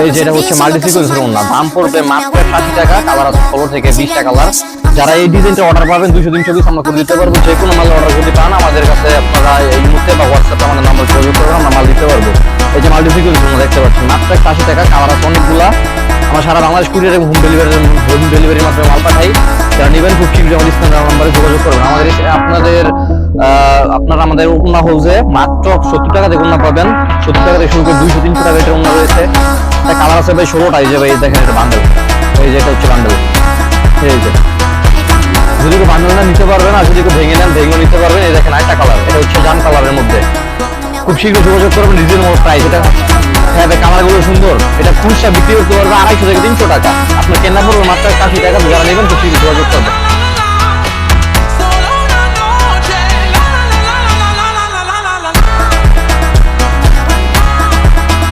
এই যেটা হচ্ছে মাল্টি সিকোয়েন্সের ওড়না, দাম পড়বে মাত্র 60 টাকা, কালার আছে 16 থেকে 20টা কালার। যারা এই ডিজাইনটা অর্ডার পাবেন 200-300 পিস আমরা করে দিতে পারবো। যে কোনো মাল অর্ডার যদি পান আমাদের কাছে আপনারা এই মুহূর্তে বা হোয়াটসঅ্যাপে আমাদের নাম্বার যোগাযোগ করবেন, আমরা মাল দিতে পারবো। এই যে মাল্টি সিকোয়েন্স ওড়না দেখতে পাচ্ছেন মাত্র 80 টাকা, কালার আছে অনেকগুলা। আমরা সারা বাংলাদেশ কুরিয়ার এবং হোম ডেলিভারির মাধ্যমে মাল পাঠাই। যারা নেবেন খুব শীঘ্রই আমাদের স্ক্রিনের নাম্বারে যোগাযোগ করবেন। আপনারা আমাদের ওড়না হাউসে মাত্র 70 টাকা থেকে ওড়না পাবেন। 70 টাকা থেকে শুরু করে 200-300 টাকা এটার ওড়না রয়েছে। কালার আছে ভাই 16টা। এই যে ভাই দেখেন এটা বান্ডেল, এই যে এটা হচ্ছে বান্ডেল। এই যে যদি কেউ বান্ডেল না নিতে পারবেন আর যদি কেউ ভেঙে নেন ভেঙে নিতে পারবেন। এই দেখেন আরেকটা কালার, এটা হচ্ছে জাম কালারের মধ্যে। খুব শীঘ্রই যোগাযোগ করবেন। রিজনেবল প্রাইস এটা। হ্যাঁ ভাই কালারগুলো সুন্দর। এটা খুচরা বিক্রি করতে পারবে 250 থেকে 300 টাকা। আপনার কেনা পড়বে মাত্র 80 টাকা। যারা নেবেন খুব শীঘ্রই যোগাযোগ করবেন।